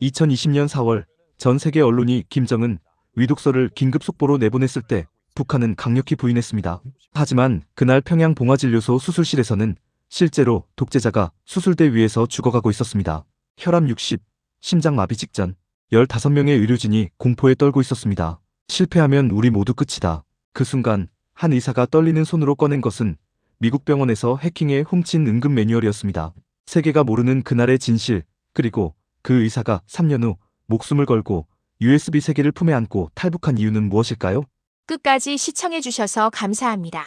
2020년 4월 전 세계 언론이 김정은 위독설을 긴급 속보로 내보냈을 때 북한은 강력히 부인했습니다. 하지만 그날 평양 봉화진료소 수술실에서는 실제로 독재자가 수술대 위에서 죽어가고 있었습니다. 혈압 60, 심장마비 직전, 15명의 의료진이 공포에 떨고 있었습니다. 실패하면 우리 모두 끝이다. 그 순간 한 의사가 떨리는 손으로 꺼낸 것은 미국 병원에서 해킹에 훔친 응급 매뉴얼이었습니다. 세계가 모르는 그날의 진실, 그리고 그 의사가 3년 후 목숨을 걸고 USB 세계를 품에 안고 탈북한 이유는 무엇일까요? 끝까지 시청해주셔서 감사합니다.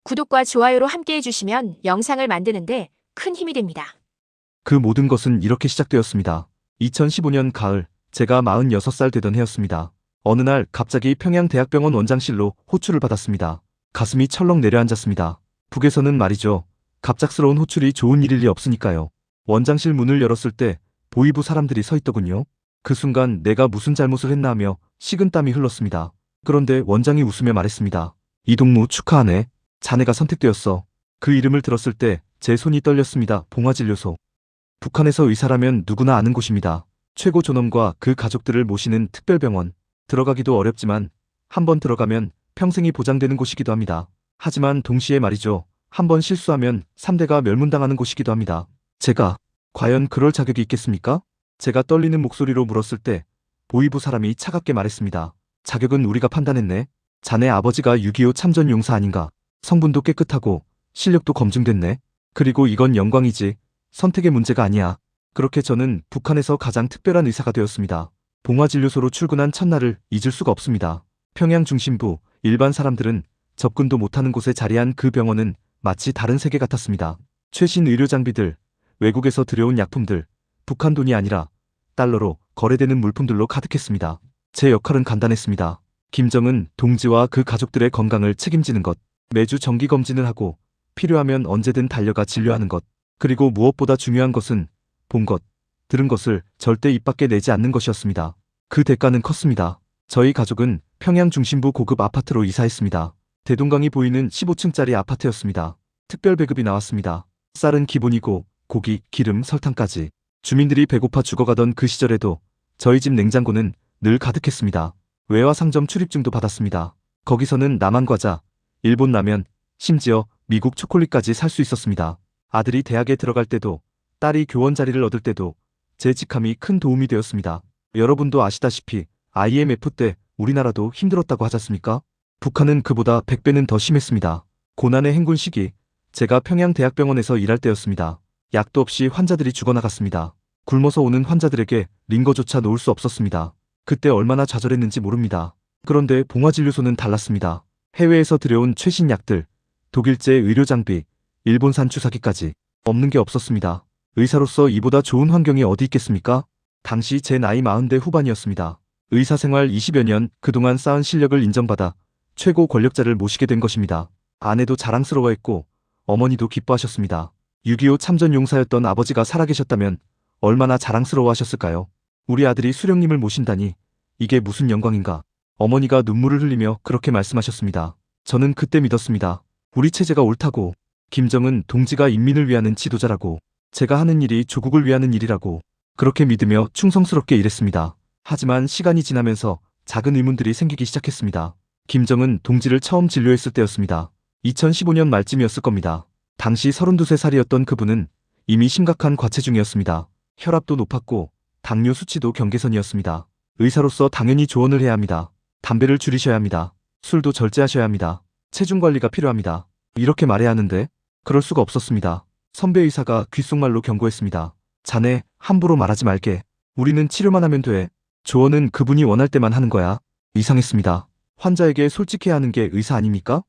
구독과 좋아요로 함께해주시면 영상을 만드는데 큰 힘이 됩니다. 그 모든 것은 이렇게 시작되었습니다. 2015년 가을, 제가 46살 되던 해였습니다. 어느 날 갑자기 평양대학병원 원장실로 호출을 받았습니다. 가슴이 철렁 내려앉았습니다. 북에서는 말이죠. 갑작스러운 호출이 좋은 일일 리 없으니까요. 원장실 문을 열었을 때 보위부 사람들이 서 있더군요. 그 순간 내가 무슨 잘못을 했나 하며 식은땀이 흘렀습니다. 그런데 원장이 웃으며 말했습니다. 이동무 축하하네. 자네가 선택되었어. 그 이름을 들었을 때 제 손이 떨렸습니다. 봉화진료소. 북한에서 의사라면 누구나 아는 곳입니다. 최고 존엄과 그 가족들을 모시는 특별병원. 들어가기도 어렵지만 한번 들어가면 평생이 보장되는 곳이기도 합니다. 하지만 동시에 말이죠. 한번 실수하면 3대가 멸문당하는 곳이기도 합니다. 제가 과연 그럴 자격이 있겠습니까? 제가 떨리는 목소리로 물었을 때 보위부 사람이 차갑게 말했습니다. 자격은 우리가 판단했네. 자네 아버지가 6.25 참전 용사 아닌가. 성분도 깨끗하고 실력도 검증됐네. 그리고 이건 영광이지. 선택의 문제가 아니야. 그렇게 저는 북한에서 가장 특별한 의사가 되었습니다. 봉화진료소로 출근한 첫날을 잊을 수가 없습니다. 평양 중심부, 일반 사람들은 접근도 못하는 곳에 자리한 그 병원은 마치 다른 세계 같았습니다. 최신 의료 장비들, 외국에서 들여온 약품들, 북한 돈이 아니라 달러로 거래되는 물품들로 가득했습니다. 제 역할은 간단했습니다. 김정은 동지와 그 가족들의 건강을 책임지는 것, 매주 정기검진을 하고 필요하면 언제든 달려가 진료하는 것, 그리고 무엇보다 중요한 것은 본 것, 들은 것을 절대 입 밖에 내지 않는 것이었습니다. 그 대가는 컸습니다. 저희 가족은 평양 중심부 고급 아파트로 이사했습니다. 대동강이 보이는 15층짜리 아파트였습니다. 특별 배급이 나왔습니다. 쌀은 기본이고 고기, 기름, 설탕까지. 주민들이 배고파 죽어가던 그 시절에도 저희 집 냉장고는 늘 가득했습니다. 외화 상점 출입증도 받았습니다. 거기서는 남한 과자, 일본 라면, 심지어 미국 초콜릿까지 살 수 있었습니다. 아들이 대학에 들어갈 때도, 딸이 교원 자리를 얻을 때도 제 직함이 큰 도움이 되었습니다. 여러분도 아시다시피 IMF 때 우리나라도 힘들었다고 하지 않습니까? 북한은 그보다 100배는 더 심했습니다. 고난의 행군 시기, 제가 평양대학병원에서 일할 때였습니다. 약도 없이 환자들이 죽어나갔습니다. 굶어서 오는 환자들에게 링거조차 놓을 수 없었습니다. 그때 얼마나 좌절했는지 모릅니다. 그런데 봉화진료소는 달랐습니다. 해외에서 들여온 최신 약들, 독일제 의료장비, 일본산 주사기까지 없는 게 없었습니다. 의사로서 이보다 좋은 환경이 어디 있겠습니까? 당시 제 나이 40대 후반이었습니다. 의사생활 20여 년 그동안 쌓은 실력을 인정받아 최고 권력자를 모시게 된 것입니다. 아내도 자랑스러워했고 어머니도 기뻐하셨습니다. 6.25 참전 용사였던 아버지가 살아계셨다면 얼마나 자랑스러워하셨을까요? 우리 아들이 수령님을 모신다니 이게 무슨 영광인가. 어머니가 눈물을 흘리며 그렇게 말씀하셨습니다. 저는 그때 믿었습니다. 우리 체제가 옳다고. 김정은 동지가 인민을 위하는 지도자라고. 제가 하는 일이 조국을 위하는 일이라고. 그렇게 믿으며 충성스럽게 일했습니다. 하지만 시간이 지나면서 작은 의문들이 생기기 시작했습니다. 김정은 동지를 처음 진료했을 때였습니다. 2015년 말쯤이었을 겁니다. 당시 32살이었던 그분은 이미 심각한 과체중이었습니다. 혈압도 높았고 당뇨 수치도 경계선이었습니다. 의사로서 당연히 조언을 해야 합니다. 담배를 줄이셔야 합니다. 술도 절제하셔야 합니다. 체중 관리가 필요합니다. 이렇게 말해야 하는데 그럴 수가 없었습니다. 선배 의사가 귓속말로 경고했습니다. 자네 함부로 말하지 말게. 우리는 치료만 하면 돼. 조언은 그분이 원할 때만 하는 거야. 이상했습니다. 환자에게 솔직해야 하는 게 의사 아닙니까?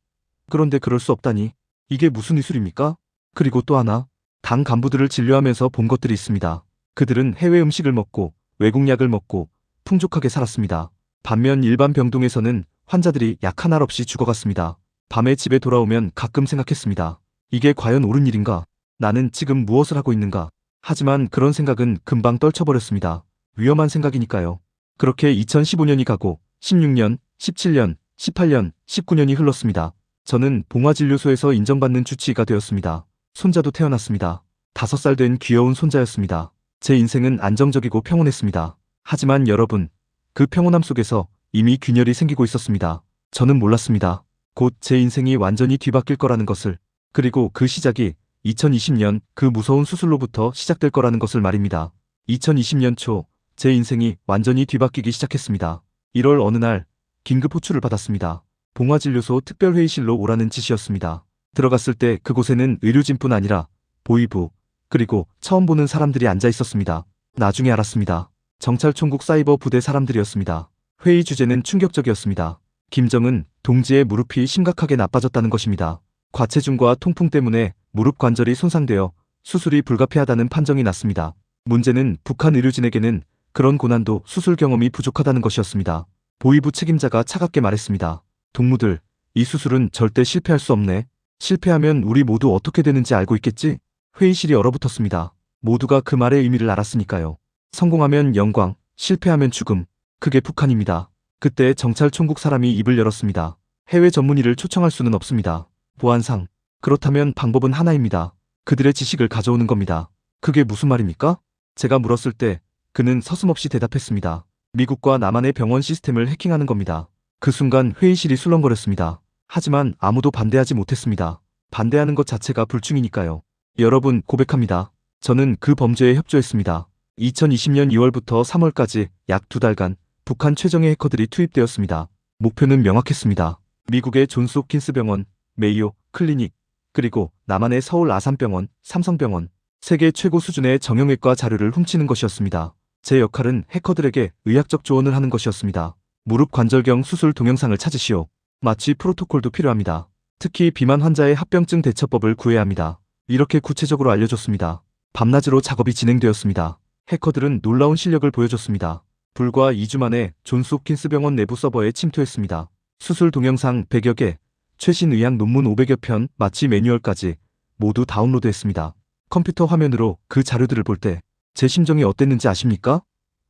그런데 그럴 수 없다니. 이게 무슨 의술입니까? 그리고 또 하나, 당 간부들을 진료하면서 본 것들이 있습니다. 그들은 해외 음식을 먹고 외국 약을 먹고 풍족하게 살았습니다. 반면 일반 병동에서는 환자들이 약 하나 없이 죽어갔습니다. 밤에 집에 돌아오면 가끔 생각했습니다. 이게 과연 옳은 일인가? 나는 지금 무엇을 하고 있는가? 하지만 그런 생각은 금방 떨쳐버렸습니다. 위험한 생각이니까요. 그렇게 2015년이 가고 16년, 17년, 18년, 19년이 흘렀습니다. 저는 봉화진료소에서 인정받는 주치의가 되었습니다. 손자도 태어났습니다. 5살 된 귀여운 손자였습니다. 제 인생은 안정적이고 평온했습니다. 하지만 여러분, 그 평온함 속에서 이미 균열이 생기고 있었습니다. 저는 몰랐습니다. 곧 제 인생이 완전히 뒤바뀔 거라는 것을, 그리고 그 시작이 2020년 그 무서운 수술로부터 시작될 거라는 것을 말입니다. 2020년 초, 제 인생이 완전히 뒤바뀌기 시작했습니다. 1월 어느 날, 긴급 호출을 받았습니다. 봉화진료소 특별회의실로 오라는 지시였습니다. 들어갔을 때 그곳에는 의료진뿐 아니라 보위부, 그리고 처음 보는 사람들이 앉아 있었습니다. 나중에 알았습니다. 정찰총국 사이버 부대 사람들이었습니다. 회의 주제는 충격적이었습니다. 김정은 동지의 무릎이 심각하게 나빠졌다는 것입니다. 과체중과 통풍 때문에 무릎 관절이 손상되어 수술이 불가피하다는 판정이 났습니다. 문제는 북한 의료진에게는 그런 고난도 수술 경험이 부족하다는 것이었습니다. 보위부 책임자가 차갑게 말했습니다. 동무들, 이 수술은 절대 실패할 수 없네. 실패하면 우리 모두 어떻게 되는지 알고 있겠지? 회의실이 얼어붙었습니다. 모두가 그 말의 의미를 알았으니까요. 성공하면 영광, 실패하면 죽음. 그게 북한입니다. 그때 정찰총국 사람이 입을 열었습니다. 해외 전문의를 초청할 수는 없습니다. 보안상. 그렇다면 방법은 하나입니다. 그들의 지식을 가져오는 겁니다. 그게 무슨 말입니까? 제가 물었을 때 그는 서슴없이 대답했습니다. 미국과 남한의 병원 시스템을 해킹하는 겁니다. 그 순간 회의실이 술렁거렸습니다. 하지만 아무도 반대하지 못했습니다. 반대하는 것 자체가 불충이니까요. 여러분, 고백합니다. 저는 그 범죄에 협조했습니다. 2020년 2월부터 3월까지 약 2달간 북한 최정예 해커들이 투입되었습니다. 목표는 명확했습니다. 미국의 존스 홉킨스 병원, 메이오, 클리닉, 그리고 남한의 서울 아산병원, 삼성병원, 세계 최고 수준의 정형외과 자료를 훔치는 것이었습니다. 제 역할은 해커들에게 의학적 조언을 하는 것이었습니다. 무릎 관절경 수술 동영상을 찾으시오. 마취 프로토콜도 필요합니다. 특히 비만 환자의 합병증 대처법을 구해야 합니다. 이렇게 구체적으로 알려줬습니다. 밤낮으로 작업이 진행되었습니다. 해커들은 놀라운 실력을 보여줬습니다. 불과 2주 만에 존스 홉킨스 병원 내부 서버에 침투했습니다. 수술 동영상 100여 개, 최신 의학 논문 500여 편, 마취 매뉴얼까지 모두 다운로드했습니다. 컴퓨터 화면으로 그 자료들을 볼 때 제 심정이 어땠는지 아십니까?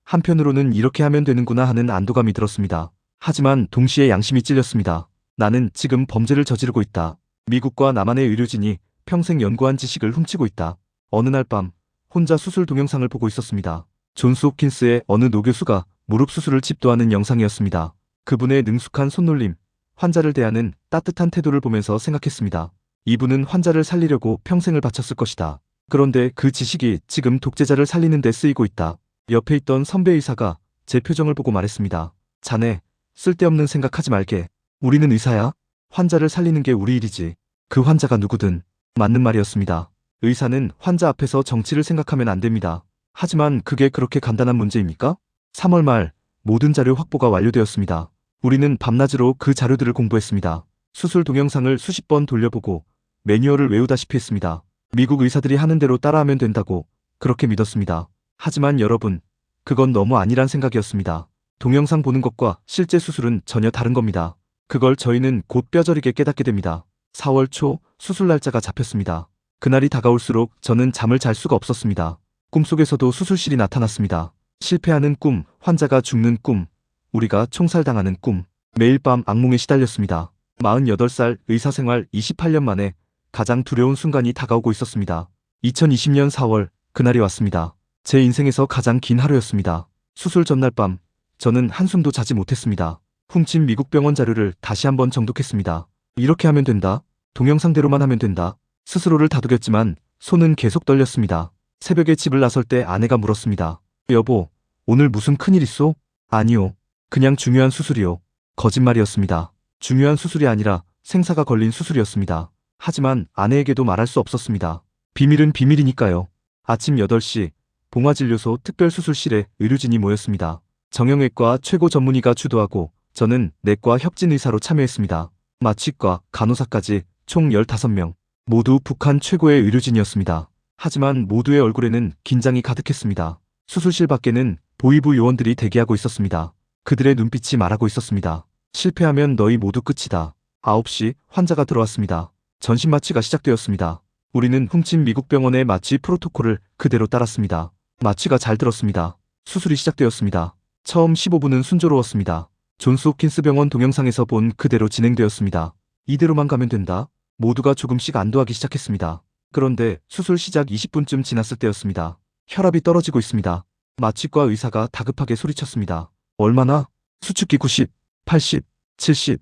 한편으로는 이렇게 하면 되는구나 하는 안도감이 들었습니다. 하지만 동시에 양심이 찔렸습니다. 나는 지금 범죄를 저지르고 있다. 미국과 남한의 의료진이 평생 연구한 지식을 훔치고 있다. 어느 날 밤 혼자 수술 동영상을 보고 있었습니다. 존스 홉킨스의 어느 노교수가 무릎 수술을 집도하는 영상이었습니다. 그분의 능숙한 손놀림, 환자를 대하는 따뜻한 태도를 보면서 생각했습니다. 이분은 환자를 살리려고 평생을 바쳤을 것이다. 그런데 그 지식이 지금 독재자를 살리는 데 쓰이고 있다. 옆에 있던 선배 의사가 제 표정을 보고 말했습니다. 자네, 쓸데없는 생각하지 말게. 우리는 의사야. 환자를 살리는 게 우리 일이지. 그 환자가 누구든. 맞는 말이었습니다. 의사는 환자 앞에서 정치를 생각하면 안 됩니다. 하지만 그게 그렇게 간단한 문제입니까? 3월 말 모든 자료 확보가 완료되었습니다. 우리는 밤낮으로 그 자료들을 공부했습니다. 수술 동영상을 수십 번 돌려보고 매뉴얼을 외우다시피 했습니다. 미국 의사들이 하는 대로 따라하면 된다고 그렇게 믿었습니다. 하지만 여러분, 그건 너무 아니란 생각이었습니다. 동영상 보는 것과 실제 수술은 전혀 다른 겁니다. 그걸 저희는 곧 뼈저리게 깨닫게 됩니다. 4월 초 수술 날짜가 잡혔습니다. 그날이 다가올수록 저는 잠을 잘 수가 없었습니다. 꿈속에서도 수술실이 나타났습니다. 실패하는 꿈, 환자가 죽는 꿈, 우리가 총살당하는 꿈. 매일 밤 악몽에 시달렸습니다. 48살 의사생활 28년 만에 가장 두려운 순간이 다가오고 있었습니다. 2020년 4월, 그날이 왔습니다. 제 인생에서 가장 긴 하루였습니다. 수술 전날 밤, 저는 한숨도 자지 못했습니다. 훔친 미국 병원 자료를 다시 한번 정독했습니다. 이렇게 하면 된다. 동영상대로만 하면 된다. 스스로를 다독였지만 손은 계속 떨렸습니다. 새벽에 집을 나설 때 아내가 물었습니다. 여보, 오늘 무슨 큰일 있어? 아니요. 그냥 중요한 수술이요. 거짓말이었습니다. 중요한 수술이 아니라 생사가 걸린 수술이었습니다. 하지만 아내에게도 말할 수 없었습니다. 비밀은 비밀이니까요. 아침 8시 봉화진료소 특별수술실에 의료진이 모였습니다. 정형외과 최고 전문의가 주도하고 저는 내과 협진 의사로 참여했습니다. 마취과, 간호사까지 총 15명. 모두 북한 최고의 의료진이었습니다. 하지만 모두의 얼굴에는 긴장이 가득했습니다. 수술실 밖에는 보위부 요원들이 대기하고 있었습니다. 그들의 눈빛이 말하고 있었습니다. 실패하면 너희 모두 끝이다. 9시 환자가 들어왔습니다. 전신 마취가 시작되었습니다. 우리는 훔친 미국 병원의 마취 프로토콜을 그대로 따랐습니다. 마취가 잘 들었습니다. 수술이 시작되었습니다. 처음 15분은 순조로웠습니다. 존스 홉킨스 병원 동영상에서 본 그대로 진행되었습니다. 이대로만 가면 된다. 모두가 조금씩 안도하기 시작했습니다. 그런데 수술 시작 20분쯤 지났을 때였습니다. 혈압이 떨어지고 있습니다. 마취과 의사가 다급하게 소리쳤습니다. 얼마나? 수축기 90, 80, 70,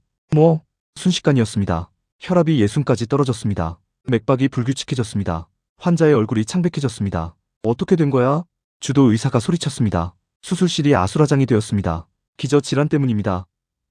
순식간이었습니다. 혈압이 60까지 떨어졌습니다. 맥박이 불규칙해졌습니다. 환자의 얼굴이 창백해졌습니다. 어떻게 된 거야? 주도 의사가 소리쳤습니다. 수술실이 아수라장이 되었습니다. 기저 질환 때문입니다.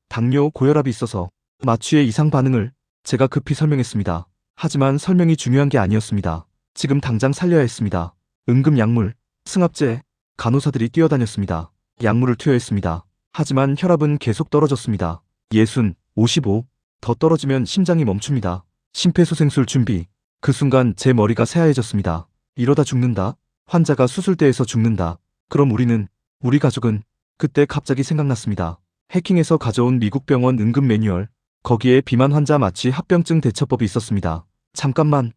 당뇨, 고혈압이 있어서 마취의 이상 반응을 제가 급히 설명했습니다. 하지만 설명이 중요한 게 아니었습니다. 지금 당장 살려야 했습니다. 응급 약물, 승합제, 간호사들이 뛰어다녔습니다. 약물을 투여했습니다. 하지만 혈압은 계속 떨어졌습니다. 60, 55, 더 떨어지면 심장이 멈춥니다. 심폐소생술 준비. 그 순간 제 머리가 새하얘졌습니다. 이러다 죽는다. 환자가 수술대에서 죽는다. 그럼 우리 가족은? 그때 갑자기 생각났습니다. 해킹해서 가져온 미국 병원 응급 매뉴얼. 거기에 비만 환자 마취 합병증 대처법이 있었습니다. 잠깐만.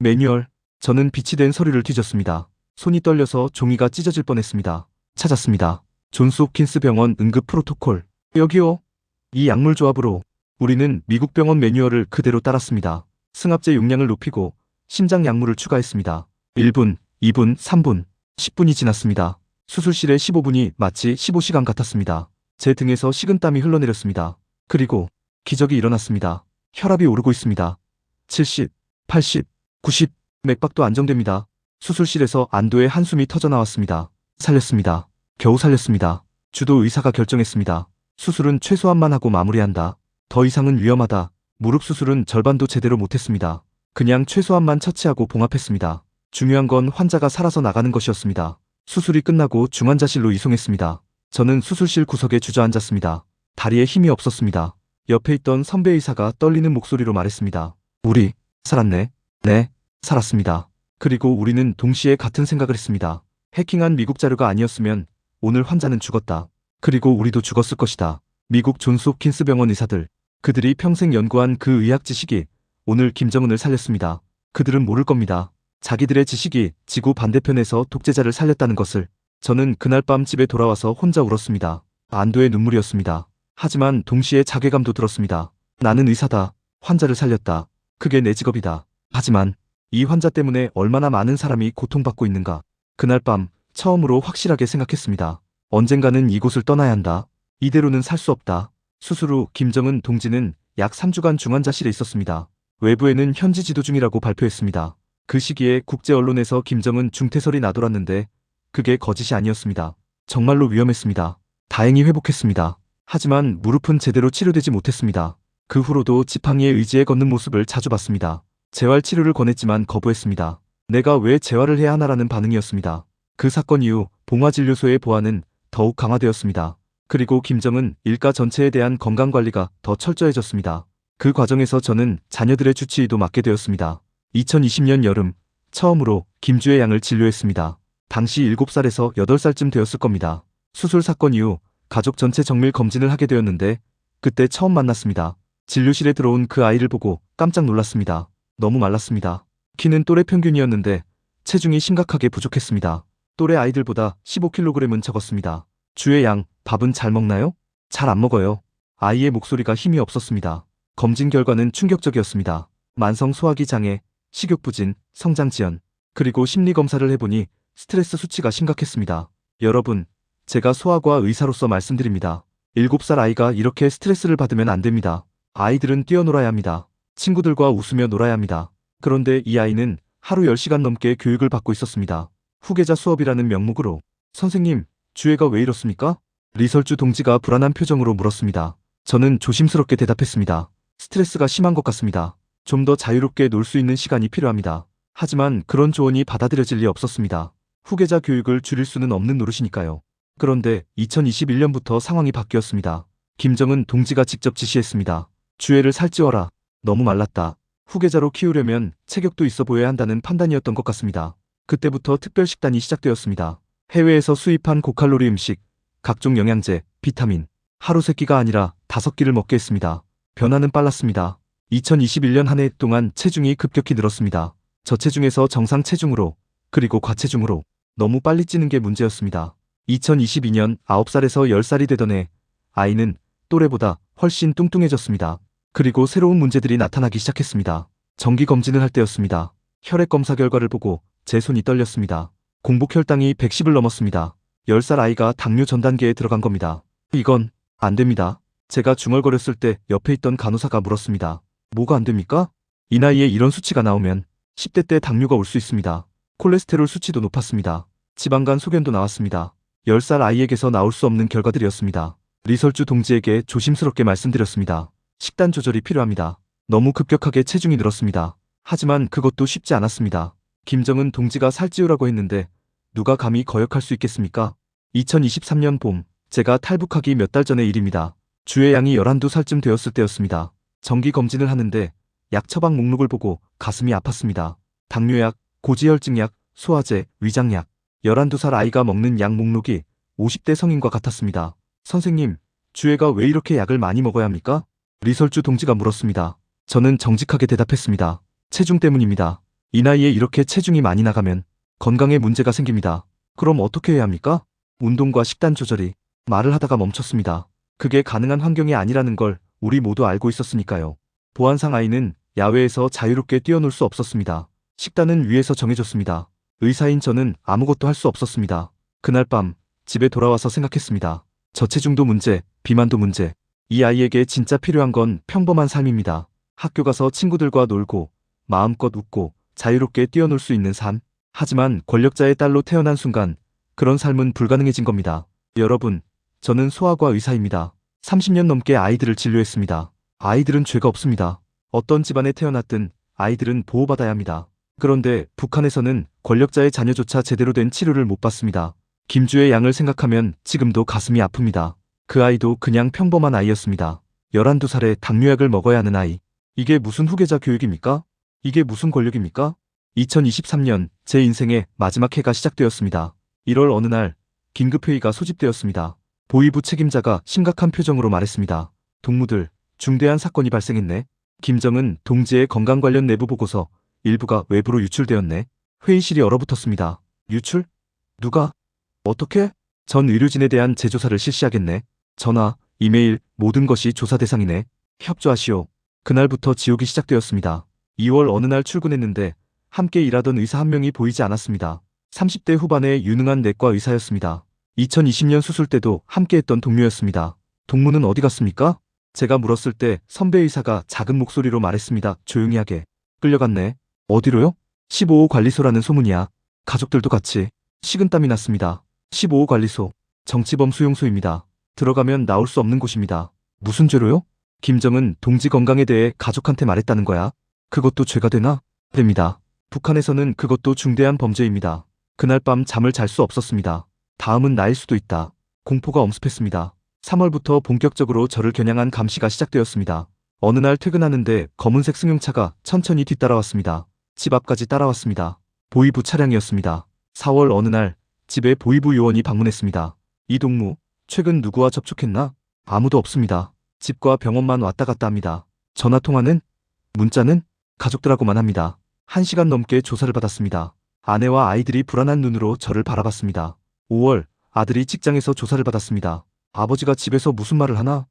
매뉴얼. 저는 빛이 된 서류를 뒤졌습니다. 손이 떨려서 종이가 찢어질 뻔했습니다. 찾았습니다. 존스 홉킨스 병원 응급 프로토콜. 여기요. 이 약물 조합으로 우리는 미국 병원 매뉴얼을 그대로 따랐습니다. 승합제 용량을 높이고 심장 약물을 추가했습니다. 1분, 2분, 3분, 10분이 지났습니다. 수술실에 15분이 마치 15시간 같았습니다. 제 등에서 식은땀이 흘러내렸습니다. 그리고 기적이 일어났습니다. 혈압이 오르고 있습니다. 70, 80, 90, 맥박도 안정됩니다. 수술실에서 안도의 한숨이 터져나왔습니다. 살렸습니다. 겨우 살렸습니다. 주도 의사가 결정했습니다. 수술은 최소한만 하고 마무리한다. 더 이상은 위험하다. 무릎 수술은 절반도 제대로 못했습니다. 그냥 최소한만 처치하고 봉합했습니다. 중요한 건 환자가 살아서 나가는 것이었습니다. 수술이 끝나고 중환자실로 이송했습니다. 저는 수술실 구석에 주저앉았습니다. 다리에 힘이 없었습니다. 옆에 있던 선배 의사가 떨리는 목소리로 말했습니다. 우리 살았네. 네, 살았습니다. 그리고 우리는 동시에 같은 생각을 했습니다. 해킹한 미국 자료가 아니었으면 오늘 환자는 죽었다. 그리고 우리도 죽었을 것이다. 미국 존스 홉킨스 병원 의사들, 그들이 평생 연구한 그 의학 지식이 오늘 김정은을 살렸습니다. 그들은 모를 겁니다. 자기들의 지식이 지구 반대편에서 독재자를 살렸다는 것을. 저는 그날 밤 집에 돌아와서 혼자 울었습니다. 안도의 눈물이었습니다. 하지만 동시에 자괴감도 들었습니다. 나는 의사다. 환자를 살렸다. 그게 내 직업이다. 하지만 이 환자 때문에 얼마나 많은 사람이 고통받고 있는가. 그날 밤 처음으로 확실하게 생각했습니다. 언젠가는 이곳을 떠나야 한다. 이대로는 살 수 없다. 수술 후 김정은 동지는 약 3주간 중환자실에 있었습니다. 외부에는 현지 지도 중이라고 발표했습니다. 그 시기에 국제 언론에서 김정은 중태설이 나돌았는데 그게 거짓이 아니었습니다. 정말로 위험했습니다. 다행히 회복했습니다. 하지만 무릎은 제대로 치료되지 못했습니다. 그 후로도 지팡이에 의지해 걷는 모습을 자주 봤습니다. 재활 치료를 권했지만 거부했습니다. 내가 왜 재활을 해야 하나라는 반응이었습니다. 그 사건 이후 봉화진료소의 보안은 더욱 강화되었습니다. 그리고 김정은 일가 전체에 대한 건강관리가 더 철저해졌습니다. 그 과정에서 저는 자녀들의 주치의도 맡게 되었습니다. 2020년 여름 처음으로 김주혜 양을 진료했습니다. 당시 7살에서 8살쯤 되었을 겁니다. 수술 사건 이후 가족 전체 정밀 검진을 하게 되었는데 그때 처음 만났습니다. 진료실에 들어온 그 아이를 보고 깜짝 놀랐습니다. 너무 말랐습니다. 키는 또래 평균이었는데 체중이 심각하게 부족했습니다. 또래 아이들보다 15kg은 적었습니다. 주혜 양, 밥은 잘 먹나요? 잘 안 먹어요. 아이의 목소리가 힘이 없었습니다. 검진 결과는 충격적이었습니다. 만성 소화기 장애, 식욕부진, 성장지연, 그리고 심리검사를 해보니 스트레스 수치가 심각했습니다. 여러분, 제가 소아과 의사로서 말씀드립니다. 7살 아이가 이렇게 스트레스를 받으면 안 됩니다. 아이들은 뛰어놀아야 합니다. 친구들과 웃으며 놀아야 합니다. 그런데 이 아이는 하루 10시간 넘게 교육을 받고 있었습니다. 후계자 수업이라는 명목으로. 선생님, 주혜가 왜 이렇습니까? 리설주 동지가 불안한 표정으로 물었습니다. 저는 조심스럽게 대답했습니다. 스트레스가 심한 것 같습니다. 좀 더 자유롭게 놀 수 있는 시간이 필요합니다. 하지만 그런 조언이 받아들여질 리 없었습니다. 후계자 교육을 줄일 수는 없는 노릇이니까요. 그런데 2021년부터 상황이 바뀌었습니다. 김정은 동지가 직접 지시했습니다. 주혜를 살찌워라. 너무 말랐다. 후계자로 키우려면 체격도 있어 보여야 한다는 판단이었던 것 같습니다. 그때부터 특별식단이 시작되었습니다. 해외에서 수입한 고칼로리 음식, 각종 영양제, 비타민, 하루 3끼가 아니라 5끼를 먹게 했습니다. 변화는 빨랐습니다. 2021년 한 해 동안 체중이 급격히 늘었습니다. 저체중에서 정상 체중으로, 그리고 과체중으로. 너무 빨리 찌는 게 문제였습니다. 2022년 9살에서 10살이 되던 해, 아이는 또래보다 훨씬 뚱뚱해졌습니다. 그리고 새로운 문제들이 나타나기 시작했습니다. 정기검진을 할 때였습니다. 혈액 검사 결과를 보고 제 손이 떨렸습니다. 공복 혈당이 110을 넘었습니다. 10살 아이가 당뇨 전 단계에 들어간 겁니다. 이건 안 됩니다. 제가 중얼거렸을 때 옆에 있던 간호사가 물었습니다. 뭐가 안 됩니까? 이 나이에 이런 수치가 나오면 10대 때 당뇨가 올 수 있습니다. 콜레스테롤 수치도 높았습니다. 지방간 소견도 나왔습니다. 10살 아이에게서 나올 수 없는 결과들이었습니다. 리설주 동지에게 조심스럽게 말씀드렸습니다. 식단 조절이 필요합니다. 너무 급격하게 체중이 늘었습니다. 하지만 그것도 쉽지 않았습니다. 김정은 동지가 살찌우라고 했는데 누가 감히 거역할 수 있겠습니까? 2023년 봄, 제가 탈북하기 몇 달 전의 일입니다. 주의 양이 11~2살쯤 되었을 때였습니다. 정기 검진을 하는데 약 처방 목록을 보고 가슴이 아팠습니다. 당뇨약, 고지혈증약, 소화제, 위장약. 11~2살 아이가 먹는 약 목록이 50대 성인과 같았습니다. 선생님, 주애가 왜 이렇게 약을 많이 먹어야 합니까? 리설주 동지가 물었습니다. 저는 정직하게 대답했습니다. 체중 때문입니다. 이 나이에 이렇게 체중이 많이 나가면 건강에 문제가 생깁니다. 그럼 어떻게 해야 합니까? 운동과 식단 조절이. 말을 하다가 멈췄습니다. 그게 가능한 환경이 아니라는 걸 우리 모두 알고 있었으니까요. 보안상 아이는 야외에서 자유롭게 뛰어놀 수 없었습니다. 식단은 위에서 정해졌습니다. 의사인 저는 아무것도 할 수 없었습니다. 그날 밤 집에 돌아와서 생각했습니다. 저체중도 문제, 비만도 문제. 이 아이에게 진짜 필요한 건 평범한 삶입니다. 학교 가서 친구들과 놀고 마음껏 웃고 자유롭게 뛰어놀 수 있는 삶. 하지만 권력자의 딸로 태어난 순간 그런 삶은 불가능해진 겁니다. 여러분, 저는 소아과 의사입니다. 30년 넘게 아이들을 진료했습니다. 아이들은 죄가 없습니다. 어떤 집안에 태어났든 아이들은 보호받아야 합니다. 그런데 북한에서는 권력자의 자녀조차 제대로 된 치료를 못 받습니다. 김주의 양을 생각하면 지금도 가슴이 아픕니다. 그 아이도 그냥 평범한 아이였습니다. 11~2살에 당뇨약을 먹어야 하는 아이. 이게 무슨 후계자 교육입니까? 이게 무슨 권력입니까? 2023년 제 인생의 마지막 해가 시작되었습니다. 1월 어느 날 긴급회의가 소집되었습니다. 보위부 책임자가 심각한 표정으로 말했습니다. 동무들, 중대한 사건이 발생했네. 김정은 동지의 건강 관련 내부 보고서 일부가 외부로 유출되었네. 회의실이 얼어붙었습니다. 유출? 누가? 어떻게? 전 의료진에 대한 재조사를 실시하겠네. 전화, 이메일, 모든 것이 조사 대상이네. 협조하시오. 그날부터 지옥이 시작되었습니다. 2월 어느 날 출근했는데 함께 일하던 의사 한 명이 보이지 않았습니다. 30대 후반의 유능한 내과 의사였습니다. 2020년 수술 때도 함께했던 동료였습니다. 동무는 어디 갔습니까? 제가 물었을 때 선배 의사가 작은 목소리로 말했습니다. 조용히 하게. 끌려갔네. 어디로요? 15호 관리소라는 소문이야. 가족들도 같이. 식은땀이 났습니다. 15호 관리소. 정치범 수용소입니다. 들어가면 나올 수 없는 곳입니다. 무슨 죄로요? 김정은 동지 건강에 대해 가족한테 말했다는 거야. 그것도 죄가 되나? 됩니다. 북한에서는 그것도 중대한 범죄입니다. 그날 밤 잠을 잘 수 없었습니다. 다음은 나일 수도 있다. 공포가 엄습했습니다. 3월부터 본격적으로 저를 겨냥한 감시가 시작되었습니다. 어느 날 퇴근하는데 검은색 승용차가 천천히 뒤따라왔습니다. 집 앞까지 따라왔습니다. 보위부 차량이었습니다. 4월 어느 날 집에 보위부 요원이 방문했습니다. 이 동무, 최근 누구와 접촉했나? 아무도 없습니다. 집과 병원만 왔다 갔다 합니다. 전화통화는? 문자는? 가족들하고만 합니다. 1시간 넘게 조사를 받았습니다. 아내와 아이들이 불안한 눈으로 저를 바라봤습니다. 5월, 아들이 직장에서 조사를 받았습니다. 아버지가 집에서 무슨 말을 하나?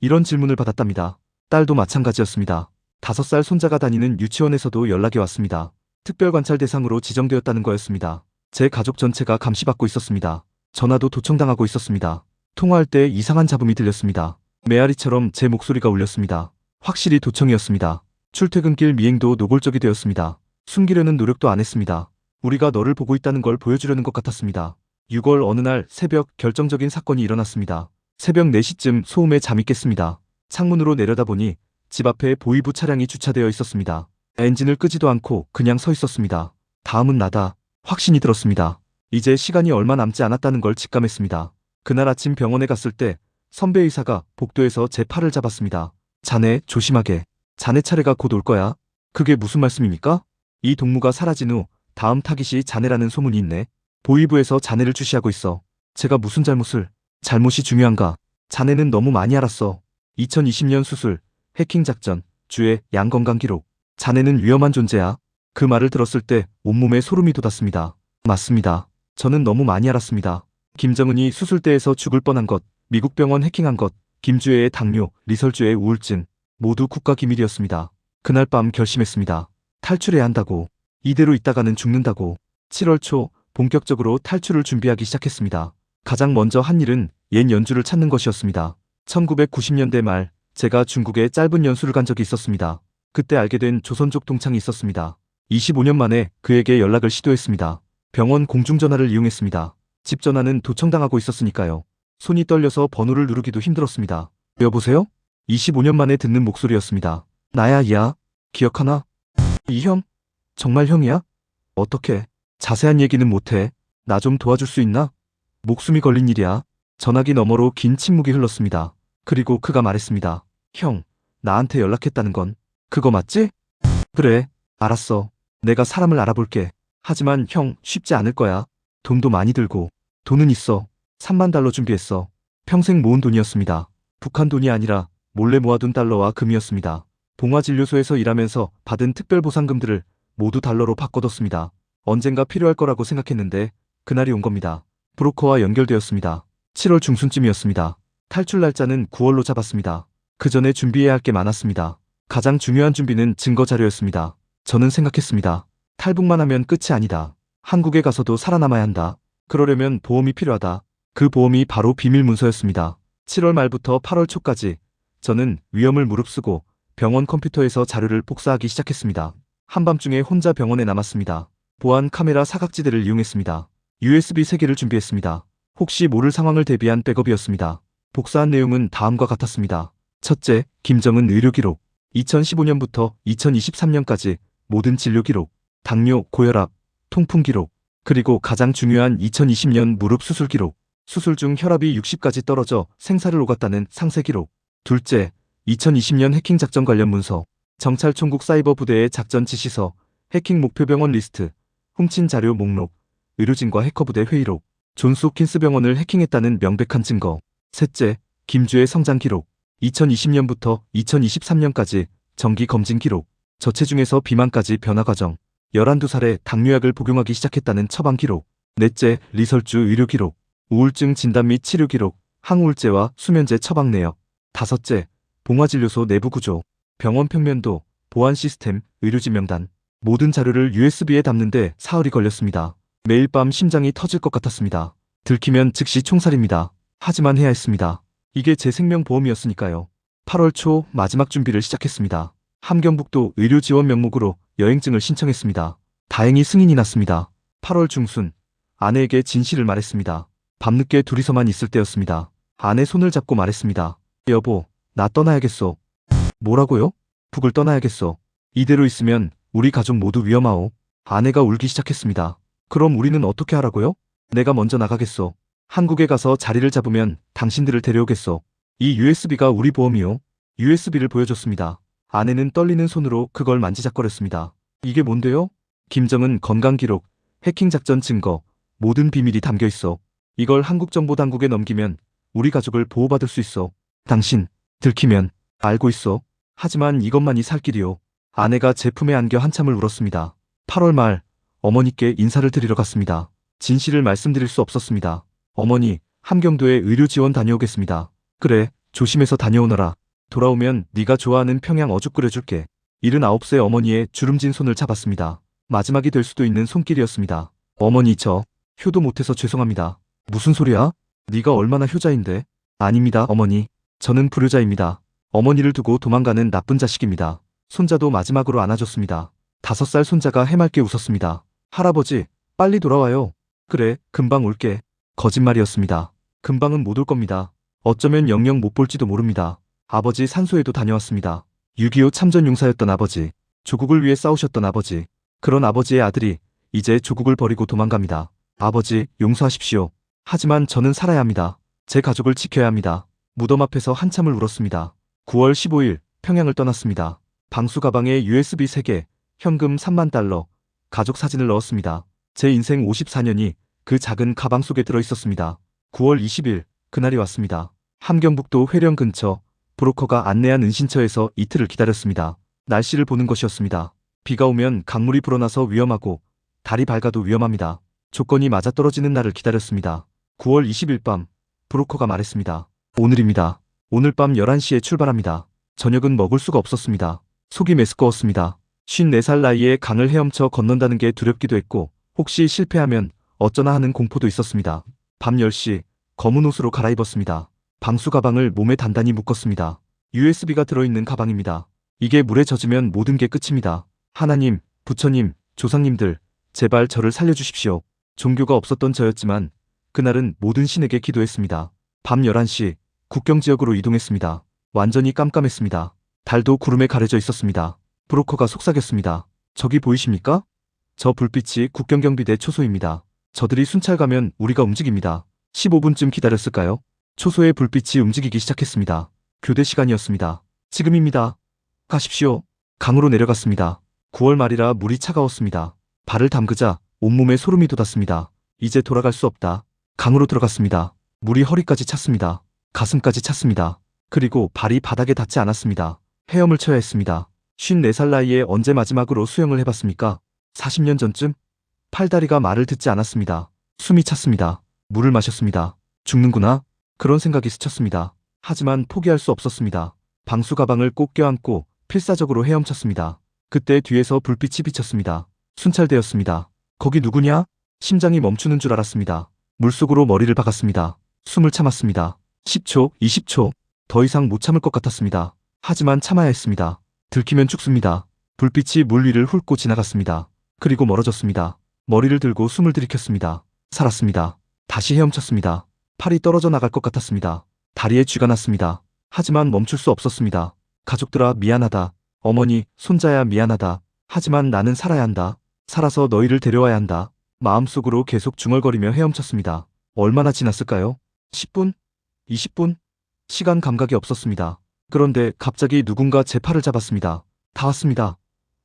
이런 질문을 받았답니다. 딸도 마찬가지였습니다. 5살 손자가 다니는 유치원에서도 연락이 왔습니다. 특별관찰 대상으로 지정되었다는 거였습니다. 제 가족 전체가 감시받고 있었습니다. 전화도 도청당하고 있었습니다. 통화할 때 이상한 잡음이 들렸습니다. 메아리처럼 제 목소리가 울렸습니다. 확실히 도청이었습니다. 출퇴근길 미행도 노골적이 되었습니다. 숨기려는 노력도 안 했습니다. 우리가 너를 보고 있다는 걸 보여주려는 것 같았습니다. 6월 어느 날 새벽 결정적인 사건이 일어났습니다. 새벽 4시쯤 소음에 잠이 깼습니다. 창문으로 내려다보니 집 앞에 보위부 차량이 주차되어 있었습니다. 엔진을 끄지도 않고 그냥 서 있었습니다. 다음은 나다. 확신이 들었습니다. 이제 시간이 얼마 남지 않았다는 걸 직감했습니다. 그날 아침 병원에 갔을 때 선배 의사가 복도에서 제 팔을 잡았습니다. 자네 조심하게. 자네 차례가 곧 올 거야. 그게 무슨 말씀입니까? 이 동무가 사라진 후 다음 타깃이 자네라는 소문이 있네. 보위부에서 자네를 주시하고 있어. 제가 무슨 잘못이 중요한가? 자네는 너무 많이 알았어. 2020년 수술, 해킹 작전, 주의 양 건강 기록. 자네는 위험한 존재야. 그 말을 들었을 때 온몸에 소름이 돋았습니다. 맞습니다. 저는 너무 많이 알았습니다. 김정은이 수술대에서 죽을 뻔한 것, 미국 병원 해킹한 것, 김주애의 당뇨, 리설주의 우울증, 모두 국가 기밀이었습니다. 그날 밤 결심했습니다. 탈출해야 한다고. 이대로 있다가는 죽는다고. 7월 초 본격적으로 탈출을 준비하기 시작했습니다. 가장 먼저 한 일은 옛 연주를 찾는 것이었습니다. 1990년대 말 제가 중국에 짧은 연수를 간 적이 있었습니다. 그때 알게 된 조선족 동창이 있었습니다. 25년 만에 그에게 연락을 시도했습니다. 병원 공중전화를 이용했습니다. 집 전화는 도청당하고 있었으니까요. 손이 떨려서 번호를 누르기도 힘들었습니다. 여보세요? 25년 만에 듣는 목소리였습니다. 나야, 이야. 기억하나? 이 형? 정말 형이야? 어떻게? 자세한 얘기는 못해. 나 좀 도와줄 수 있나? 목숨이 걸린 일이야. 전화기 너머로 긴 침묵이 흘렀습니다. 그리고 그가 말했습니다. 형, 나한테 연락했다는 건 그거 맞지? 그래, 알았어. 내가 사람을 알아볼게. 하지만 형, 쉽지 않을 거야. 돈도 많이 들고. 돈은 있어. 3만 달러 준비했어. 평생 모은 돈이었습니다. 북한 돈이 아니라 몰래 모아둔 달러와 금이었습니다. 봉화진료소에서 일하면서 받은 특별보상금들을 모두 달러로 바꿔뒀습니다. 언젠가 필요할 거라고 생각했는데 그날이 온 겁니다. 브로커와 연결되었습니다. 7월 중순쯤이었습니다. 탈출 날짜는 9월로 잡았습니다. 그 전에 준비해야 할 게 많았습니다. 가장 중요한 준비는 증거 자료였습니다. 저는 생각했습니다. 탈북만 하면 끝이 아니다. 한국에 가서도 살아남아야 한다. 그러려면 보험이 필요하다. 그 보험이 바로 비밀문서였습니다. 7월 말부터 8월 초까지 저는 위험을 무릅쓰고 병원 컴퓨터에서 자료를 복사하기 시작했습니다. 한밤중에 혼자 병원에 남았습니다. 보안 카메라 사각지대를 이용했습니다. USB 3개를 준비했습니다. 혹시 모를 상황을 대비한 백업이었습니다. 복사한 내용은 다음과 같았습니다. 첫째, 김정은 의료기록. 2015년부터 2023년까지 모든 진료기록, 당뇨, 고혈압, 통풍 기록, 그리고 가장 중요한 2020년 무릎 수술 기록, 수술 중 혈압이 60까지 떨어져 생사를 오갔다는 상세 기록. 둘째, 2020년 해킹 작전 관련 문서, 정찰총국 사이버 부대의 작전 지시서, 해킹 목표 병원 리스트, 훔친 자료 목록, 의료진과 해커 부대 회의록, 존스 홉킨스 병원을 해킹했다는 명백한 증거. 셋째, 김주의 성장 기록. 2020년부터 2023년까지 정기 검진 기록, 저체중에서 비만까지 변화 과정, 12살에 당뇨약을 복용하기 시작했다는 처방 기록. 넷째, 리설주 의료 기록, 우울증 진단 및 치료 기록, 항우울제와 수면제 처방 내역. 다섯째, 봉화진료소 내부 구조, 병원 평면도, 보안 시스템, 의료진 명단. 모든 자료를 USB에 담는데 사흘이 걸렸습니다. 매일 밤 심장이 터질 것 같았습니다. 들키면 즉시 총살입니다. 하지만 해야 했습니다. 이게 제 생명보험이었으니까요. 8월 초 마지막 준비를 시작했습니다. 함경북도 의료지원 명목으로 여행증을 신청했습니다. 다행히 승인이 났습니다. 8월 중순 아내에게 진실을 말했습니다. 밤늦게 둘이서만 있을 때였습니다. 아내 손을 잡고 말했습니다. 여보, 나 떠나야겠어. 뭐라고요? 북을 떠나야겠어. 이대로 있으면 우리 가족 모두 위험하오. 아내가 울기 시작했습니다. 그럼 우리는 어떻게 하라고요? 내가 먼저 나가겠어. 한국에 가서 자리를 잡으면 당신들을 데려오겠어. 이 USB가 우리 보험이요. USB를 보여줬습니다. 아내는 떨리는 손으로 그걸 만지작거렸습니다. 이게 뭔데요? 김정은 건강기록, 해킹작전 증거, 모든 비밀이 담겨 있어. 이걸 한국정보당국에 넘기면 우리 가족을 보호받을 수 있어. 당신, 들키면 알고 있어. 하지만 이것만이 살 길이요. 아내가 제 품에 안겨 한참을 울었습니다. 8월 말 어머니께 인사를 드리러 갔습니다. 진실을 말씀드릴 수 없었습니다. 어머니, 함경도에 의료지원 다녀오겠습니다. 그래, 조심해서 다녀오너라. 돌아오면 네가 좋아하는 평양 어죽 끓여줄게. 79세 어머니의 주름진 손을 잡았습니다. 마지막이 될 수도 있는 손길이었습니다. 어머니, 저 효도 못해서 죄송합니다. 무슨 소리야? 네가 얼마나 효자인데? 아닙니다, 어머니. 저는 불효자입니다. 어머니를 두고 도망가는 나쁜 자식입니다. 손자도 마지막으로 안아줬습니다. 5살 손자가 해맑게 웃었습니다. 할아버지, 빨리 돌아와요. 그래, 금방 올게. 거짓말이었습니다. 금방은 못 올 겁니다. 어쩌면 영영 못 볼지도 모릅니다. 아버지 산소에도 다녀왔습니다. 6.25 참전 용사였던 아버지, 조국을 위해 싸우셨던 아버지, 그런 아버지의 아들이 이제 조국을 버리고 도망갑니다. 아버지, 용서하십시오. 하지만 저는 살아야 합니다. 제 가족을 지켜야 합니다. 무덤 앞에서 한참을 울었습니다. 9월 15일 평양을 떠났습니다. 방수 가방에 USB 3개, 현금 3만 달러, 가족 사진을 넣었습니다. 제 인생 54년이 그 작은 가방 속에 들어있었습니다. 9월 20일 그날이 왔습니다. 함경북도 회령 근처 브로커가 안내한 은신처에서 이틀을 기다렸습니다. 날씨를 보는 것이었습니다. 비가 오면 강물이 불어나서 위험하고 달이 밝아도 위험합니다. 조건이 맞아떨어지는 날을 기다렸습니다. 9월 20일 밤 브로커가 말했습니다. 오늘입니다. 오늘 밤 11시에 출발합니다. 저녁은 먹을 수가 없었습니다. 속이 메스꺼웠습니다. 54살 나이에 강을 헤엄쳐 건넌다는 게 두렵기도 했고 혹시 실패하면 어쩌나 하는 공포도 있었습니다. 밤 10시 검은 옷으로 갈아입었습니다. 방수 가방을 몸에 단단히 묶었습니다. USB가 들어있는 가방입니다. 이게 물에 젖으면 모든 게 끝입니다. 하나님, 부처님, 조상님들, 제발 저를 살려주십시오. 종교가 없었던 저였지만 그날은 모든 신에게 기도했습니다. 밤 11시 국경 지역으로 이동했습니다. 완전히 깜깜했습니다. 달도 구름에 가려져 있었습니다. 브로커가 속삭였습니다. 저기 보이십니까? 저 불빛이 국경경비대 초소입니다. 저들이 순찰 가면 우리가 움직입니다. 15분쯤 기다렸을까요? 초소의 불빛이 움직이기 시작했습니다. 교대 시간이었습니다. 지금입니다. 가십시오. 강으로 내려갔습니다. 9월 말이라 물이 차가웠습니다. 발을 담그자 온몸에 소름이 돋았습니다. 이제 돌아갈 수 없다. 강으로 들어갔습니다. 물이 허리까지 찼습니다. 가슴까지 찼습니다. 그리고 발이 바닥에 닿지 않았습니다. 헤엄을 쳐야 했습니다. 54살 나이에 언제 마지막으로 수영을 해봤습니까? 40년 전쯤? 팔다리가 말을 듣지 않았습니다. 숨이 찼습니다. 물을 마셨습니다. 죽는구나. 그런 생각이 스쳤습니다. 하지만 포기할 수 없었습니다. 방수 가방을 꼭 껴안고 필사적으로 헤엄쳤습니다. 그때 뒤에서 불빛이 비쳤습니다. 순찰대였습니다. 거기 누구냐? 심장이 멈추는 줄 알았습니다. 물속으로 머리를 박았습니다. 숨을 참았습니다. 10초, 20초. 더 이상 못 참을 것 같았습니다. 하지만 참아야 했습니다. 들키면 죽습니다. 불빛이 물 위를 훑고 지나갔습니다. 그리고 멀어졌습니다. 머리를 들고 숨을 들이켰습니다. 살았습니다. 다시 헤엄쳤습니다. 팔이 떨어져 나갈 것 같았습니다. 다리에 쥐가 났습니다. 하지만 멈출 수 없었습니다. 가족들아 미안하다. 어머니, 손자야 미안하다. 하지만 나는 살아야 한다. 살아서 너희를 데려와야 한다. 마음속으로 계속 중얼거리며 헤엄쳤습니다. 얼마나 지났을까요? 10분? 20분? 시간 감각이 없었습니다. 그런데 갑자기 누군가 제 팔을 잡았습니다. 다 왔습니다.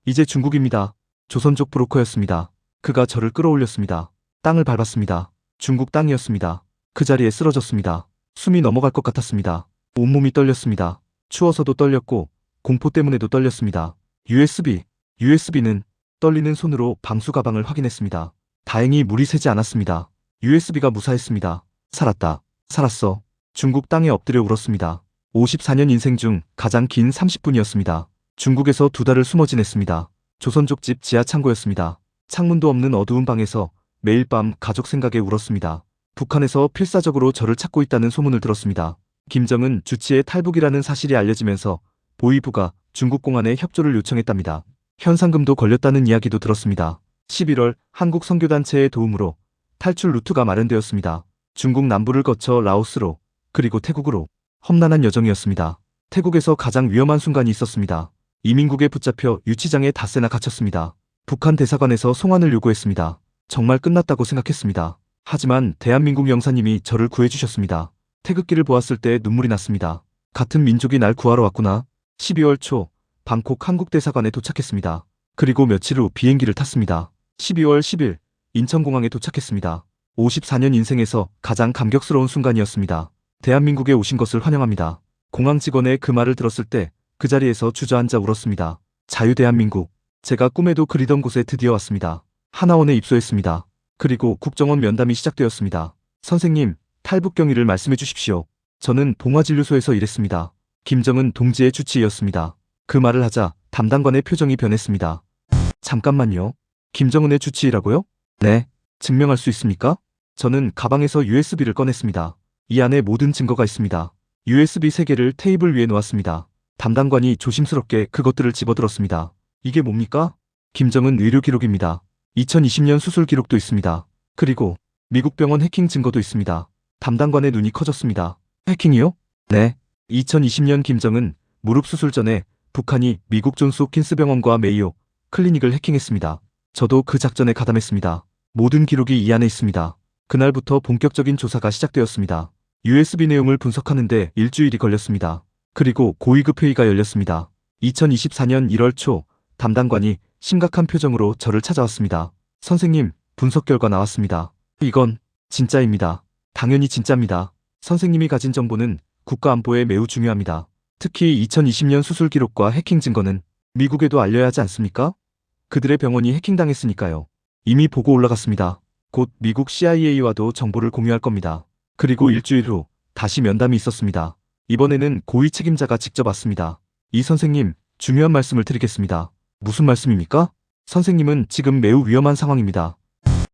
이제 중국입니다. 조선족 브로커였습니다. 그가 저를 끌어올렸습니다. 땅을 밟았습니다. 중국 땅이었습니다. 그 자리에 쓰러졌습니다. 숨이 넘어갈 것 같았습니다. 온몸이 떨렸습니다. 추워서도 떨렸고 공포 때문에도 떨렸습니다. USB는 떨리는 손으로 방수 가방을 확인했습니다. 다행히 물이 새지 않았습니다. USB가 무사했습니다. 살았다. 살았어. 중국 땅에 엎드려 울었습니다. 54년 인생 중 가장 긴 30분이었습니다. 중국에서 2달을 숨어 지냈습니다. 조선족 집 지하 창고였습니다. 창문도 없는 어두운 방에서 매일 밤 가족 생각에 울었습니다. 북한에서 필사적으로 저를 찾고 있다는 소문을 들었습니다. 김정은 주치의 탈북이라는 사실이 알려지면서 보위부가 중국 공안에 협조를 요청했답니다. 현상금도 걸렸다는 이야기도 들었습니다. 11월 한국 선교단체의 도움으로 탈출 루트가 마련되었습니다. 중국 남부를 거쳐 라오스로 그리고 태국으로. 험난한 여정이었습니다. 태국에서 가장 위험한 순간이 있었습니다. 이민국에 붙잡혀 유치장에 닷새나 갇혔습니다. 북한 대사관에서 송환을 요구했습니다. 정말 끝났다고 생각했습니다. 하지만 대한민국 영사님이 저를 구해주셨습니다. 태극기를 보았을 때 눈물이 났습니다. 같은 민족이 날 구하러 왔구나. 12월 초 방콕 한국대사관에 도착했습니다. 그리고 며칠 후 비행기를 탔습니다. 12월 10일 인천공항에 도착했습니다. 54년 인생에서 가장 감격스러운 순간이었습니다. 대한민국에 오신 것을 환영합니다. 공항 직원의 그 말을 들었을 때 그 자리에서 주저앉아 울었습니다. 자유대한민국. 제가 꿈에도 그리던 곳에 드디어 왔습니다. 하나원에 입소했습니다. 그리고 국정원 면담이 시작되었습니다. 선생님, 탈북 경위를 말씀해 주십시오. 저는 봉화진료소에서 일했습니다. 김정은 동지의 주치의였습니다. 그 말을 하자 담당관의 표정이 변했습니다. 잠깐만요. 김정은의 주치의라고요? 네. 증명할 수 있습니까? 저는 가방에서 USB를 꺼냈습니다. 이 안에 모든 증거가 있습니다. USB 3개를 테이블 위에 놓았습니다. 담당관이 조심스럽게 그것들을 집어들었습니다. 이게 뭡니까? 김정은 의료 기록입니다. 2020년 수술 기록도 있습니다. 그리고 미국 병원 해킹 증거도 있습니다. 담당관의 눈이 커졌습니다. 해킹이요? 네. 2020년 김정은 무릎 수술 전에 북한이 미국 존스 홉킨스 병원과 메이오 클리닉을 해킹했습니다. 저도 그 작전에 가담했습니다. 모든 기록이 이 안에 있습니다. 그날부터 본격적인 조사가 시작되었습니다. USB 내용을 분석하는데 일주일이 걸렸습니다. 그리고 고위급 회의가 열렸습니다. 2024년 1월 초 담당관이 심각한 표정으로 저를 찾아왔습니다. 선생님, 분석 결과 나왔습니다. 이건 진짜입니다. 당연히 진짜입니다. 선생님이 가진 정보는 국가 안보에 매우 중요합니다. 특히 2020년 수술 기록과 해킹 증거는 미국에도 알려야 하지 않습니까? 그들의 병원이 해킹당했으니까요. 이미 보고 올라갔습니다. 곧 미국 CIA와도 정보를 공유할 겁니다. 그리고 일주일 후 다시 면담이 있었습니다. 이번에는 고위 책임자가 직접 왔습니다. 이 선생님, 중요한 말씀을 드리겠습니다. 무슨 말씀입니까? 선생님은 지금 매우 위험한 상황입니다.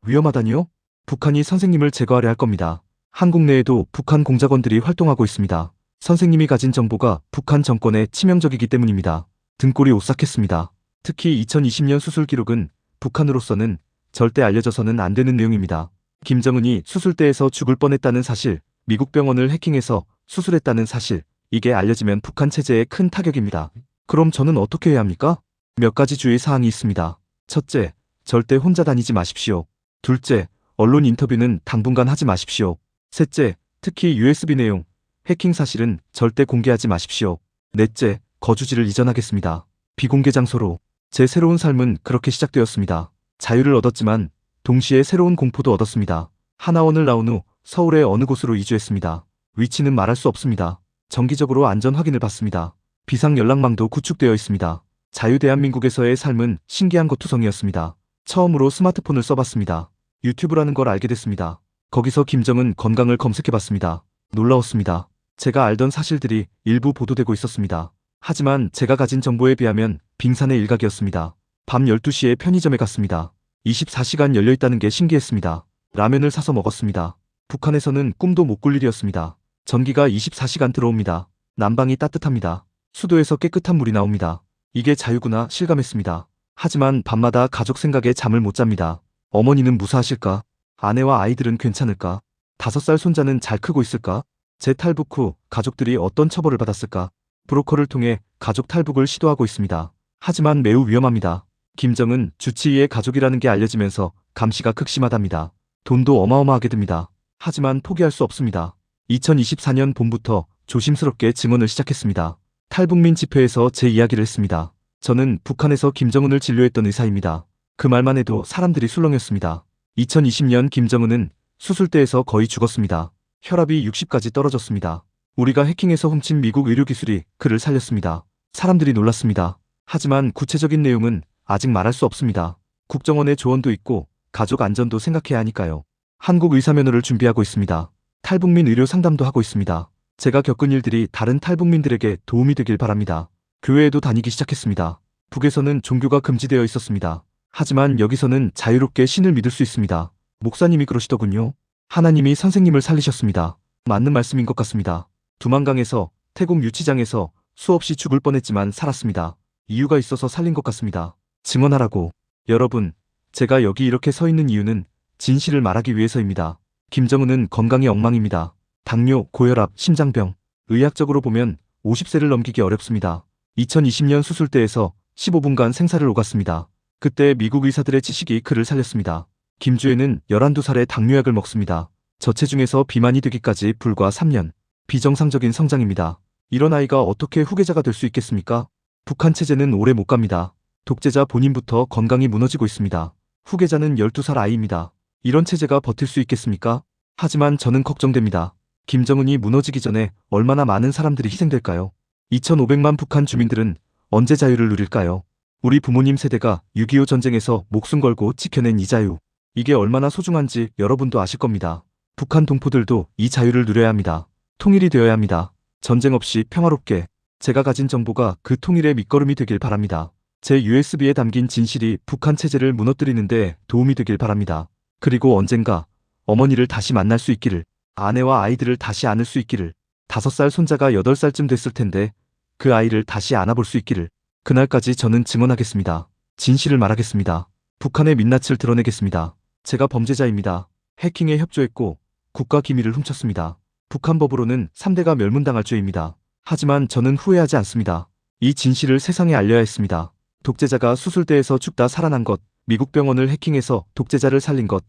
위험하다니요? 북한이 선생님을 제거하려 할 겁니다. 한국 내에도 북한 공작원들이 활동하고 있습니다. 선생님이 가진 정보가 북한 정권에 치명적이기 때문입니다. 등골이 오싹했습니다. 특히 2020년 수술 기록은 북한으로서는 절대 알려져서는 안 되는 내용입니다. 김정은이 수술대에서 죽을 뻔했다는 사실, 미국 병원을 해킹해서 수술했다는 사실, 이게 알려지면 북한 체제에 큰 타격입니다. 그럼 저는 어떻게 해야 합니까? 몇 가지 주의 사항이 있습니다. 첫째, 절대 혼자 다니지 마십시오. 둘째, 언론 인터뷰는 당분간 하지 마십시오. 셋째, 특히 USB 내용, 해킹 사실은 절대 공개하지 마십시오. 넷째, 거주지를 이전하겠습니다. 비공개 장소로. 제 새로운 삶은 그렇게 시작되었습니다. 자유를 얻었지만 동시에 새로운 공포도 얻었습니다. 하나원을 나온 후 서울의 어느 곳으로 이주했습니다. 위치는 말할 수 없습니다. 정기적으로 안전 확인을 받습니다. 비상 연락망도 구축되어 있습니다. 자유 대한민국에서의 삶은 신기한 것투성이었습니다. 처음으로 스마트폰을 써봤습니다. 유튜브라는 걸 알게 됐습니다. 거기서 김정은 건강을 검색해봤습니다. 놀라웠습니다. 제가 알던 사실들이 일부 보도되고 있었습니다. 하지만 제가 가진 정보에 비하면 빙산의 일각이었습니다. 밤 12시에 편의점에 갔습니다. 24시간 열려있다는 게 신기했습니다. 라면을 사서 먹었습니다. 북한에서는 꿈도 못 꿀 일이었습니다. 전기가 24시간 들어옵니다. 난방이 따뜻합니다. 수도에서 깨끗한 물이 나옵니다. 이게 자유구나 실감했습니다. 하지만 밤마다 가족 생각에 잠을 못 잡니다. 어머니는 무사하실까? 아내와 아이들은 괜찮을까? 5살 손자는 잘 크고 있을까? 제 탈북 후 가족들이 어떤 처벌을 받았을까? 브로커를 통해 가족 탈북을 시도하고 있습니다. 하지만 매우 위험합니다. 김정은 주치의의 가족이라는 게 알려지면서 감시가 극심하답니다. 돈도 어마어마하게 듭니다. 하지만 포기할 수 없습니다. 2024년 봄부터 조심스럽게 증언을 시작했습니다. 탈북민 집회에서 제 이야기를 했습니다. 저는 북한에서 김정은을 진료했던 의사입니다. 그 말만 해도 사람들이 술렁였습니다. 2020년 김정은은 수술대에서 거의 죽었습니다. 혈압이 60까지 떨어졌습니다. 우리가 해킹해서 훔친 미국 의료기술이 그를 살렸습니다. 사람들이 놀랐습니다. 하지만 구체적인 내용은 아직 말할 수 없습니다. 국정원의 조언도 있고 가족 안전도 생각해야 하니까요. 한국 의사면허를 준비하고 있습니다. 탈북민 의료 상담도 하고 있습니다. 제가 겪은 일들이 다른 탈북민들에게 도움이 되길 바랍니다. 교회에도 다니기 시작했습니다. 북에서는 종교가 금지되어 있었습니다. 하지만 여기서는 자유롭게 신을 믿을 수 있습니다. 목사님이 그러시더군요. 하나님이 선생님을 살리셨습니다. 맞는 말씀인 것 같습니다. 두만강에서 태국 유치장에서 수없이 죽을 뻔했지만 살았습니다. 이유가 있어서 살린 것 같습니다. 증언하라고. 여러분, 제가 여기 이렇게 서 있는 이유는 진실을 말하기 위해서입니다. 김정은은 건강이 엉망입니다. 당뇨, 고혈압, 심장병. 의학적으로 보면 50세를 넘기기 어렵습니다. 2020년 수술대에서 15분간 생사를 오갔습니다. 그때 미국 의사들의 지식이 그를 살렸습니다. 김주혜는 12살에 당뇨약을 먹습니다. 저체중에서 비만이 되기까지 불과 3년. 비정상적인 성장입니다. 이런 아이가 어떻게 후계자가 될 수 있겠습니까? 북한 체제는 오래 못 갑니다. 독재자 본인부터 건강이 무너지고 있습니다. 후계자는 12살 아이입니다. 이런 체제가 버틸 수 있겠습니까? 하지만 저는 걱정됩니다. 김정은이 무너지기 전에 얼마나 많은 사람들이 희생될까요? 2,500만 북한 주민들은 언제 자유를 누릴까요? 우리 부모님 세대가 6.25 전쟁에서 목숨 걸고 지켜낸 이 자유. 이게 얼마나 소중한지 여러분도 아실 겁니다. 북한 동포들도 이 자유를 누려야 합니다. 통일이 되어야 합니다. 전쟁 없이 평화롭게. 제가 가진 정보가 그 통일의 밑거름이 되길 바랍니다. 제 USB에 담긴 진실이 북한 체제를 무너뜨리는데 도움이 되길 바랍니다. 그리고 언젠가 어머니를 다시 만날 수 있기를, 아내와 아이들을 다시 안을 수 있기를, 5살 손자가 8살쯤 됐을 텐데 그 아이를 다시 안아볼 수 있기를. 그날까지 저는 증언하겠습니다. 진실을 말하겠습니다. 북한의 민낯을 드러내겠습니다. 제가 범죄자입니다. 해킹에 협조했고 국가 기밀을 훔쳤습니다. 북한 법으로는 3대가 멸문당할 죄입니다. 하지만 저는 후회하지 않습니다. 이 진실을 세상에 알려야 했습니다. 독재자가 수술대에서 죽다 살아난 것, 미국 병원을 해킹해서 독재자를 살린 것,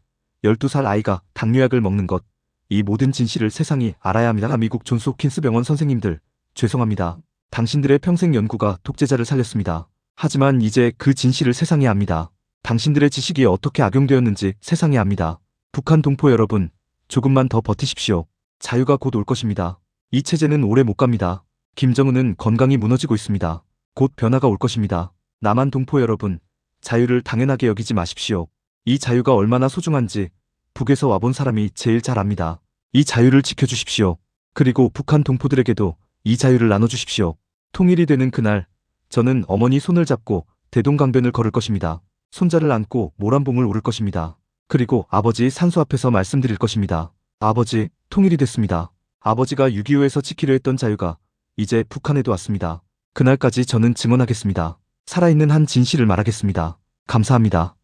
12살 아이가 당뇨약을 먹는 것, 이 모든 진실을 세상이 알아야 합니다. 미국 존스 홉킨스 병원 선생님들, 죄송합니다. 당신들의 평생 연구가 독재자를 살렸습니다. 하지만 이제 그 진실을 세상이 압니다. 당신들의 지식이 어떻게 악용되었는지 세상이 압니다. 북한 동포 여러분, 조금만 더 버티십시오. 자유가 곧 올 것입니다. 이 체제는 오래 못 갑니다. 김정은은 건강이 무너지고 있습니다. 곧 변화가 올 것입니다. 남한 동포 여러분, 자유를 당연하게 여기지 마십시오. 이 자유가 얼마나 소중한지 북에서 와본 사람이 제일 잘 압니다. 이 자유를 지켜주십시오. 그리고 북한 동포들에게도 이 자유를 나눠주십시오. 통일이 되는 그날, 저는 어머니 손을 잡고 대동강변을 걸을 것입니다. 손자를 안고 모란봉을 오를 것입니다. 그리고 아버지 산소 앞에서 말씀드릴 것입니다. 아버지, 통일이 됐습니다. 아버지가 6.25에서 지키려 했던 자유가 이제 북한에도 왔습니다. 그날까지 저는 증언하겠습니다. 살아있는 한 진실을 말하겠습니다. 감사합니다.